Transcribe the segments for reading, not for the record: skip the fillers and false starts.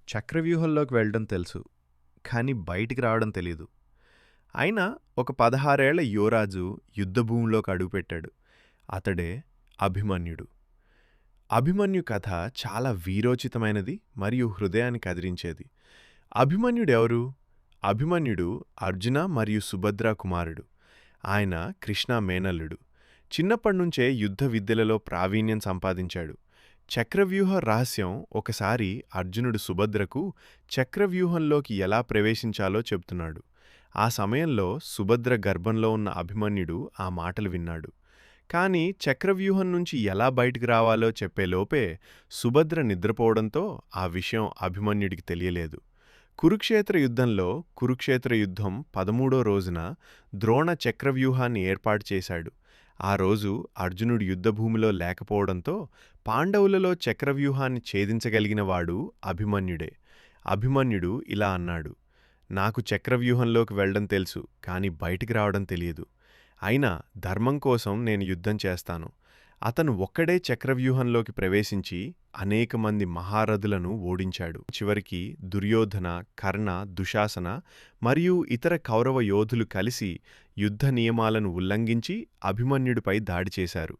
చక్రవ్యూహంలోకి వెళ్ళడం తెలుసు. కానీ బయటికి రావడం తెలీదు. అయినా ఒక 16 ఏళ్ల యువరాజు యుద్ధభూమిలోకి అడుగుపెట్టాడు. అతడే అభిమన్యుడు. అభిమన్యు కథ చాలా వీరోచితమైనది మరియు హృదయాన్ని కదిలించేది. అభిమన్యుడెవరు? అభిమన్యుడు అర్జున మరియు సుభద్ర కుమారుడు. ఆయన కృష్ణ మేనల్లుడు. చిన్నప్పటినుంచే యుద్ధ విద్యలలో ప్రావీణ్యం సంపాదించాడు. చక్రవ్యూహ రహస్యం ఒకసారి అర్జునుడు సుభద్రకు చక్రవ్యూహంలోకి ఎలా ప్రవేశించాలో చెబుతున్నాడు. ఆ సమయంలో సుభద్ర గర్భంలో ఉన్న అభిమన్యుడు ఆ మాటలు విన్నాడు. కాని చక్రవ్యూహం నుంచి ఎలా బయటికి రావాలో చెప్పేలోపే సుభద్ర నిద్రపోవడంతో ఆ విషయం అభిమన్యుడికి తెలియలేదు. కురుక్షేత్ర యుద్ధంలో కురుక్షేత్ర యుద్ధం 13వ రోజున ద్రోణ చక్రవ్యూహాన్ని ఏర్పాటు చేశాడు. ఆ రోజు అర్జునుడు యుద్ధభూమిలో లేకపోవడంతో పాండవులలో చక్రవ్యూహాన్ని ఛేదించగలిగినవాడు అభిమన్యుడే. అభిమన్యుడు ఇలా అన్నాడు: నాకు చక్రవ్యూహంలోకి వెళ్లడం తెలుసు, కాని బయటికి రావడం తెలియదు. అయినా ధర్మం కోసం నేను యుద్ధం చేస్తాను. అతను ఒక్కడే చక్రవ్యూహంలోకి ప్రవేశించి అనేక మంది మహారథులను ఓడించాడు. చివరికి దుర్యోధన, కర్ణ, దుశాసన మరియు ఇతర కౌరవ యోధులు కలిసి యుద్ధ నియమాలను ఉల్లంఘించి అభిమన్యుడిపై దాడి చేశారు.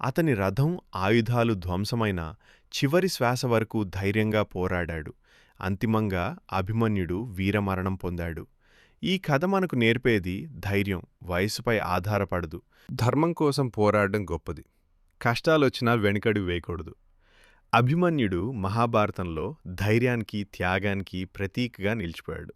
అతని రథం, ఆయుధాలు ధ్వంసమైన చివరి శ్వాస వరకు ధైర్యంగా పోరాడాడు. అంతిమంగా అభిమన్యుడు వీరమరణం పొందాడు. ఈ కథ మనకు నేర్పేది ధైర్యం వయసుపై ఆధారపడదు. ధర్మం కోసం పోరాడడం గొప్పది. కష్టాలొచ్చినా వెనుకడుగు వేయకూడదు. అభిమన్యుడు మహాభారతంలో ధైర్యానికి, త్యాగానికి ప్రతీకగా నిలిచిపోయాడు.